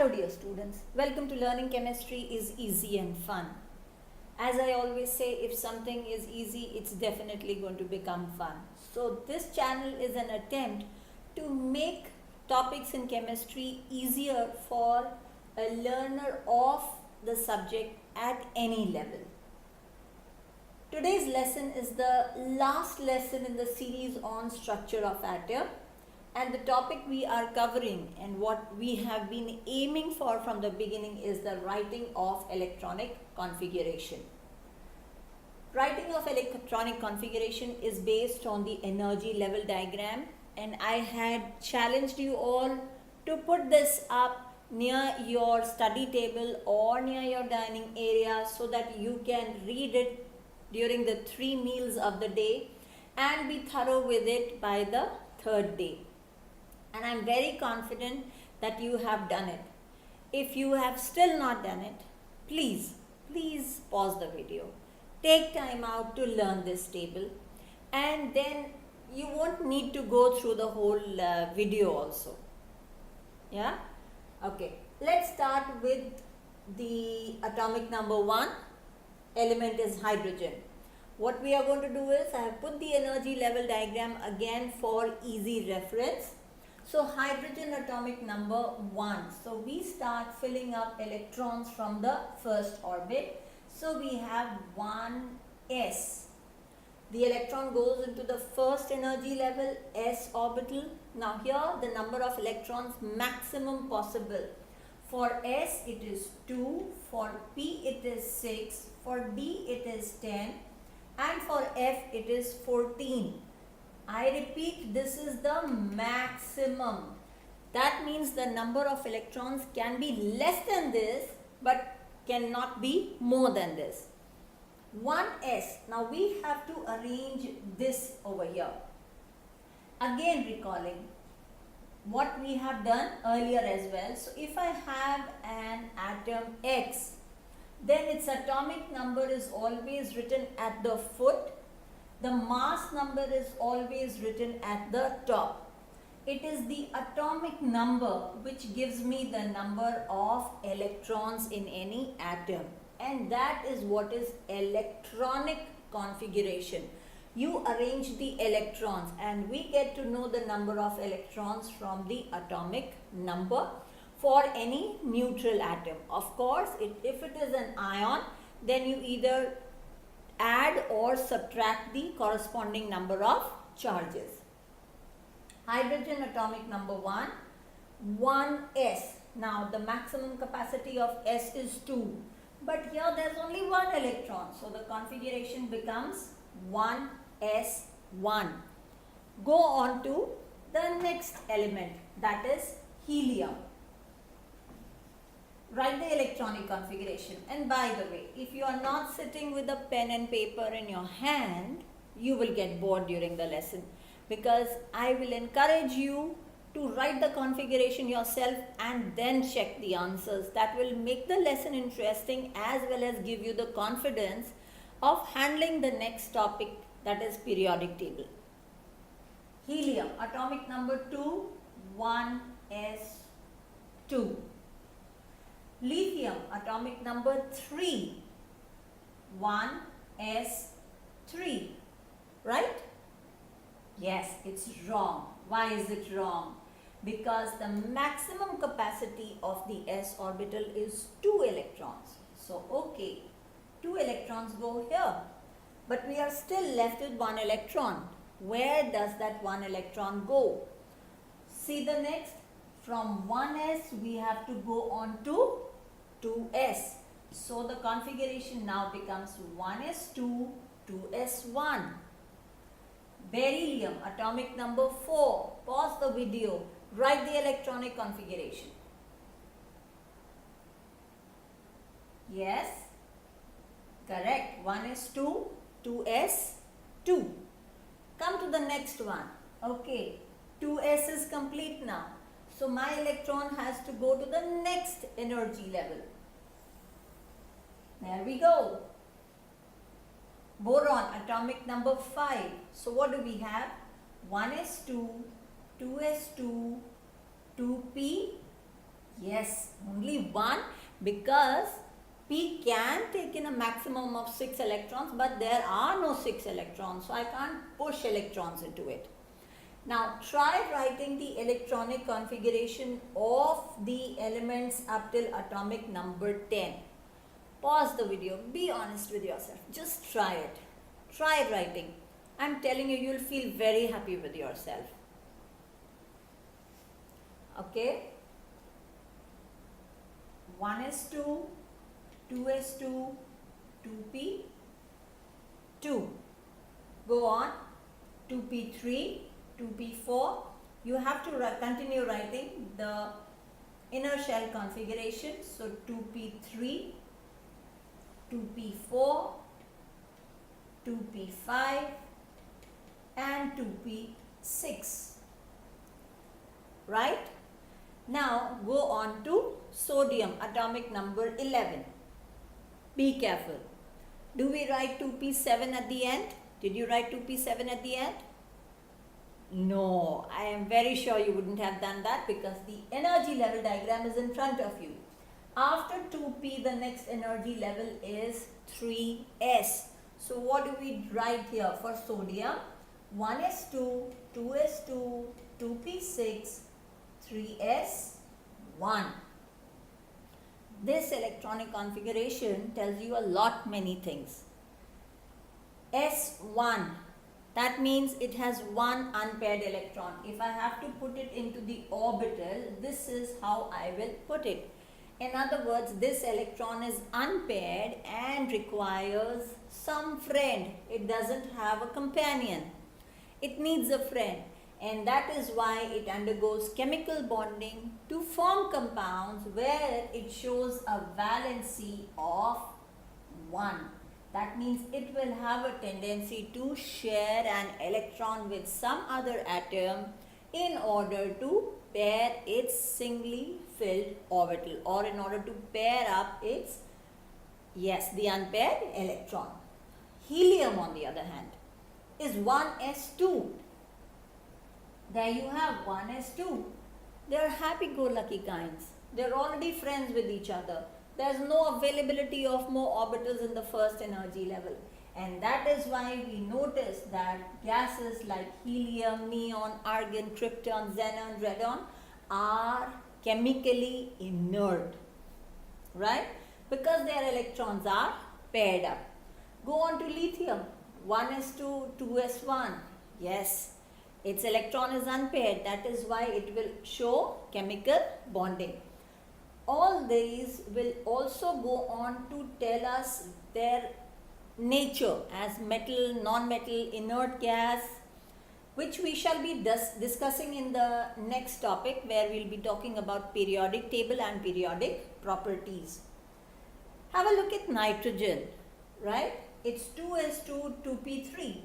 Hello dear students, welcome to Learning Chemistry is Easy and Fun. As I always say, if something is easy, it's definitely going to become fun. So this channel is an attempt to make topics in chemistry easier for a learner of the subject at any level. Today's lesson is the last lesson in the series on structure of atom. And the topic we are covering and what we have been aiming for from the beginning is the writing of electronic configuration. Writing of electronic configuration is based on the energy level diagram, and I had challenged you all to put this up near your study table or near your dining area so that you can read it during the 3 meals of the day and be thorough with it by the 3rd day. And I am very confident that you have done it. If you have still not done it, please pause the video. Take time out to learn this table, and then you won't need to go through the whole video also. Yeah? Okay. Let's start with the atomic number 1. Element is hydrogen. What we are going to do is I have put the energy level diagram again for easy reference. So hydrogen atomic number 1. So we start filling up electrons from the first orbit. So we have 1s. The electron goes into the first energy level, s orbital. Now here the number of electrons maximum possible. For s it is 2, for p it is 6, for d it is 10, and for f it is 14. I repeat, this is the maximum. That means the number of electrons can be less than this but cannot be more than this. 1s. Now we have to arrange this over here. Again recalling what we have done earlier as well. So if I have an atom X, then its atomic number is always written at the foot. The mass number is always written at the top. It is the atomic number which gives me the number of electrons in any atom, and that is what is electronic configuration. You arrange the electrons and we get to know the number of electrons from the atomic number for any neutral atom. Of course, if it is an ion, then you either add or subtract the corresponding number of charges. Hydrogen atomic number 1, 1s. Now the maximum capacity of s is 2, but here there is only 1 electron, so the configuration becomes 1s1. Go on to the next element, that is helium. Write the electronic configuration. And by the way, if you are not sitting with a pen and paper in your hand, you will get bored during the lesson, because I will encourage you to write the configuration yourself and then check the answers. That will make the lesson interesting as well as give you the confidence of handling the next topic, that is periodic table. Helium atomic number 2, 1s2. Lithium atomic number 3, 1s3, right? Yes, it's wrong. Why is it wrong? Because the maximum capacity of the s orbital is 2 electrons. So, okay, 2 electrons go here, but we are still left with 1 electron. Where does that 1 electron go? See the next. From 1s we have to go on to 2s. So the configuration now becomes 1s2, 2s1. Beryllium atomic number 4. Pause the video. Write the electronic configuration. Yes, correct. 1s2, 2s2. Come to the next one. Okay, 2s is complete now. So my electron has to go to the next energy level. There we go. Boron atomic number 5. So what do we have? 1s2, 2s2, 2p, Yes, only one, because P can take in a maximum of 6 electrons, but there are no 6 electrons, so I can't push electrons into it. Now try writing the electronic configuration of the elements up till atomic number 10. Pause the video, be honest with yourself, just try it. Try writing. I'm telling you, you'll feel very happy with yourself. Okay? 1s2, 2s2, 2p, 2. Go on, 2p3, 2p4. You have to continue writing the inner shell configuration. So 2p3, 2p4, 2p5 and 2p6. Right? Now go on to sodium, atomic number 11. Be careful. Do we write 2p7 at the end? Did you write 2p7 at the end? No, I am very sure you wouldn't have done that, because the energy level diagram is in front of you. After 2p, the next energy level is 3s. So what do we write here for sodium? 1s2, 2s2, 2p6, 3s1. This electronic configuration tells you a lot many things. S1, that means it has one unpaired electron. If I have to put it into the orbital, this is how I will put it. In other words, this electron is unpaired and requires some friend. It doesn't have a companion. It needs a friend, and that is why it undergoes chemical bonding to form compounds where it shows a valency of 1. That means it will have a tendency to share an electron with some other atom in order to pair its singly filled orbital, or in order to pair up its, the unpaired electron. Helium, on the other hand, is 1s2. There you have 1s2. They are happy-go-lucky kinds. They are already friends with each other. There is no availability of more orbitals in the first energy level. And that is why we notice that gases like helium, neon, argon, krypton, xenon, radon are chemically inert. Right? Because their electrons are paired up. Go on to lithium. 1s2, 2s1. Yes. Its electron is unpaired. That is why it will show chemical bonding. All these will also go on to tell us their nature as metal, non-metal, inert gas, which we shall be discussing in the next topic, where we will be talking about periodic table and periodic properties. Have a look at nitrogen, right? It's 2s2, 2p3.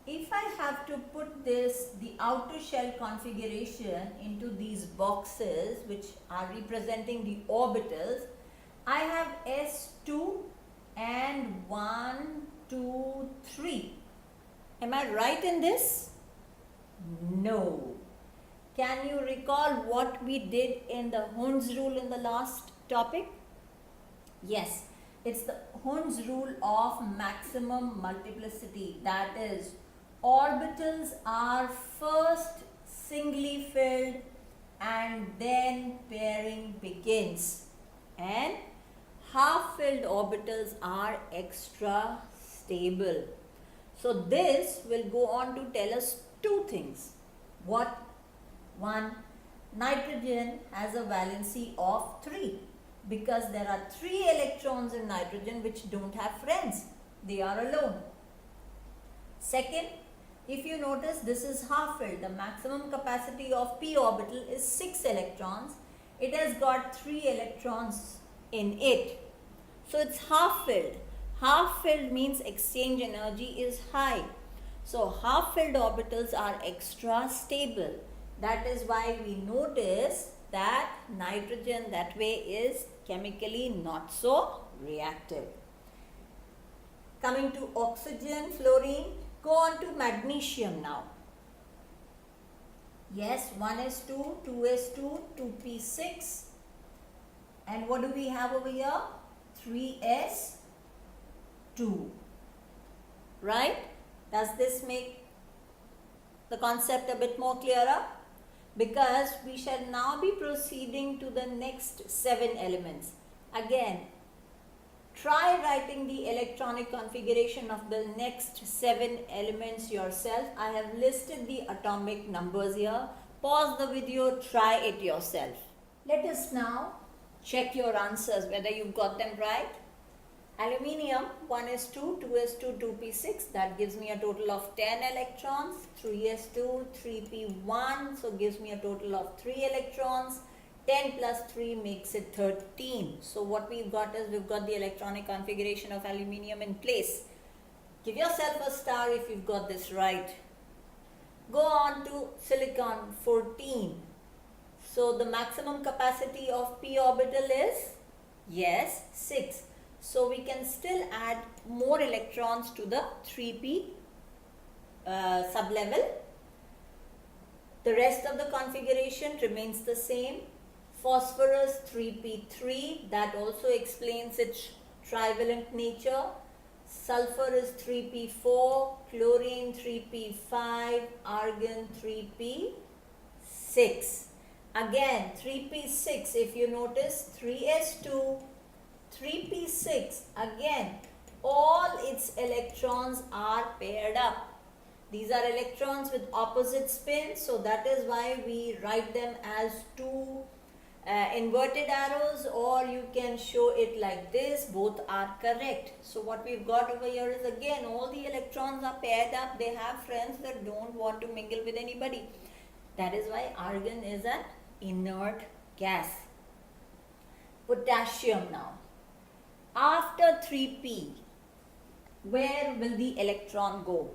If I have to put the outer shell configuration into these boxes which are representing the orbitals, I have S2 and 1, 2, 3. Am I right in this? No. Can you recall what we did in the Hund's rule in the last topic? Yes, it's the Hund's rule of maximum multiplicity. That is, orbitals are first singly filled and then pairing begins, and half filled orbitals are extra stable. So this will go on to tell us two things. What? One, nitrogen has a valency of 3, because there are 3 electrons in nitrogen which don't have friends. They are alone. Second, if you notice, this is half filled. The maximum capacity of p orbital is 6 electrons. It has got 3 electrons in it. So it's half filled. Half filled means exchange energy is high. So half filled orbitals are extra stable. That is why we notice that nitrogen that way is chemically not so reactive. Coming to oxygen, fluorine. Go on to magnesium now. Yes, 1s2, 2s2, 2p6, And what do we have over here? 3s2. Right? Does this make the concept a bit more clearer? Because we shall now be proceeding to the next 7 elements. Again, try writing the electronic configuration of the next 7 elements yourself. I have listed the atomic numbers here. Pause the video, try it yourself. Let us now check your answers, whether you've got them right. Aluminium, 1s2, 2s2, 2p6, that gives me a total of 10 electrons. 3s2, 3p1, so gives me a total of 3 electrons. 10 plus 3 makes it 13. So what we've got is, we've got the electronic configuration of aluminium in place. Give yourself a star if you've got this right. Go on to silicon, 14. So the maximum capacity of p orbital is, yes, 6. So we can still add more electrons to the 3p sublevel. The rest of the configuration remains the same. Phosphorus, 3p3, that also explains its trivalent nature. Sulfur is 3p4, chlorine 3p5, argon 3p6. Again, 3p6, if you notice, 3s2, 3p6, again, all its electrons are paired up. These are electrons with opposite spin, so that is why we write them as two inverted arrows, or you can show it like this. Both are correct. So what we've got over here is, again, all the electrons are paired up. They have friends that don't want to mingle with anybody. That is why argon is an inert gas. Potassium now. After 3p, where will the electron go?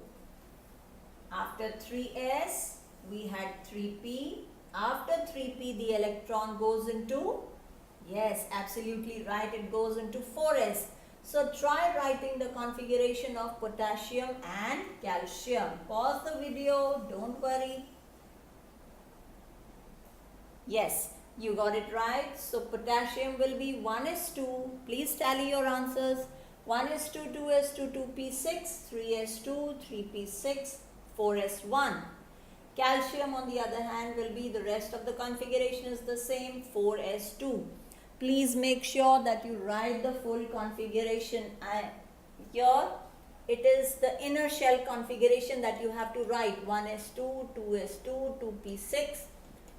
After 3s, we had 3p. After 3p, the electron goes into, yes, absolutely right, it goes into 4s. So try writing the configuration of potassium and calcium. Pause the video, don't worry. Yes, you got it right. So potassium will be 1s2. Please tally your answers. 1s2, 2s2, 2p6, 3s2, 3p6, 4s1. Calcium, on the other hand, will be, the rest of the configuration is the same, 4s2. Please make sure that you write the full configuration. Here it is the inner shell configuration that you have to write: 1s2, 2s2, 2p6,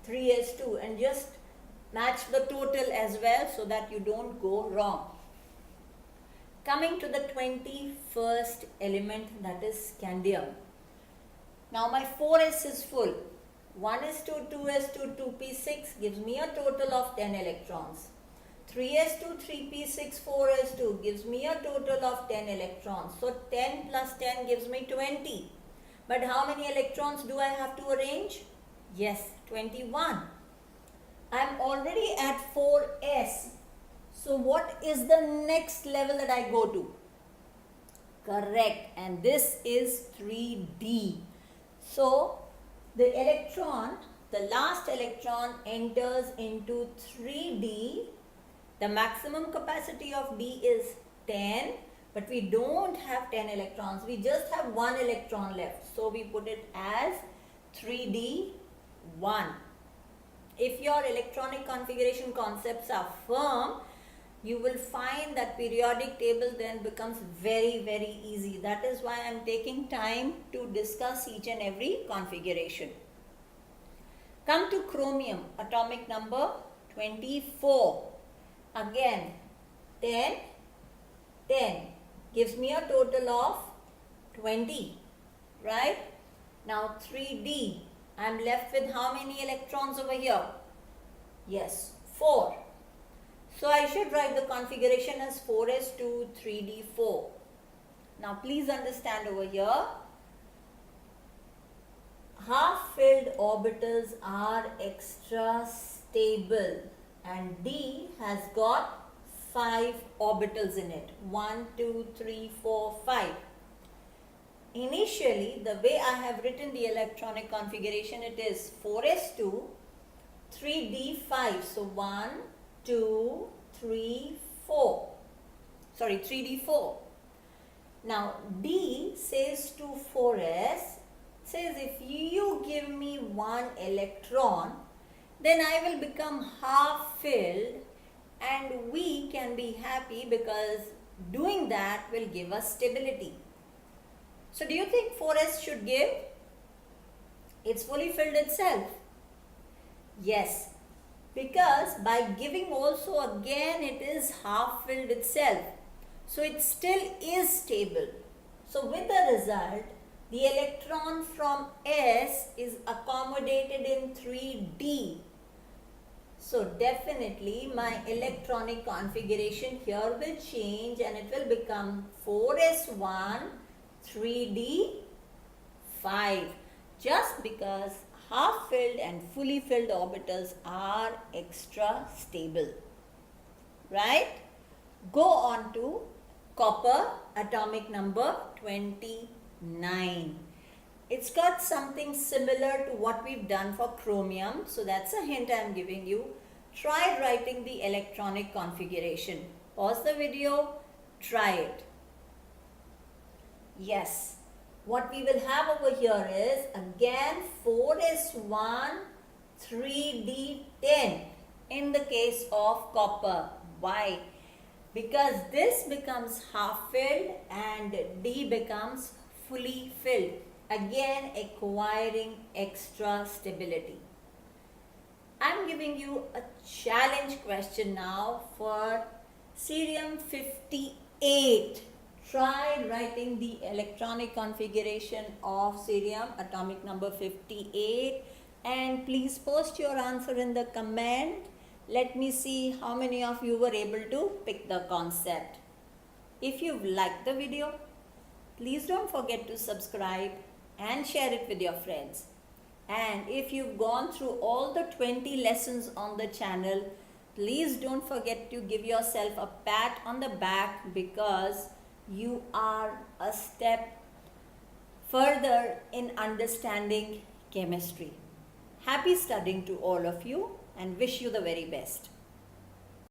3s2, and just match the total as well so that you don't go wrong. Coming to the 21st element, that is scandium. Now my 4s is full. 1s2, 2s2, 2p6 gives me a total of 10 electrons. 3s2, 3p6, 4s2 gives me a total of 10 electrons. So 10 plus 10 gives me 20. But how many electrons do I have to arrange? Yes, 21. I am already at 4s. So what is the next level that I go to? Correct. And this is 3d. So the electron, the last electron, enters into 3d. The maximum capacity of d is 10, but we don't have 10 electrons. We just have 1 electron left. So we put it as 3d1. If your electronic configuration concepts are firm, you will find that periodic table then becomes very, very easy. That is why I am taking time to discuss each and every configuration. Come to chromium, atomic number 24. Again, 10, 10 gives me a total of 20, right? Now 3d, I am left with how many electrons over here? Yes, 4. So I should write the configuration as 4s2, 3d4. Now please understand over here, half-filled orbitals are extra stable, and D has got 5 orbitals in it. 1, 2, 3, 4, 5. Initially, the way I have written the electronic configuration, it is 4s2, 3d5. So 1, 2, 3d4. Now D says to 4s, says if you give me one electron, then I will become half filled, and we can be happy because doing that will give us stability. So do you think 4s should give? It's fully filled itself. Yes, because by giving also again it is half filled itself. So it still is stable. So with the result, the electron from S is accommodated in 3D. So definitely my electronic configuration here will change and it will become 4s1 3d5, just because half filled and fully filled orbitals are extra stable. Right? Go on to copper, atomic number 29. It's got something similar to what we've done for chromium. So that's a hint I'm giving you. Try writing the electronic configuration. Pause the video. Try it. Yes. What we will have over here is again 4s1 3d10 in the case of copper. Why? Because this becomes half filled and D becomes fully filled, again acquiring extra stability. I'm giving you a challenge question now for cerium 58. Try writing the electronic configuration of cerium, atomic number 58, and please post your answer in the comment. Let me see how many of you were able to pick the concept. If you've liked the video, please don't forget to subscribe and share it with your friends. And if you've gone through all the 20 lessons on the channel, please don't forget to give yourself a pat on the back, because you are a step further in understanding chemistry. Happy studying to all of you and wish you the very best.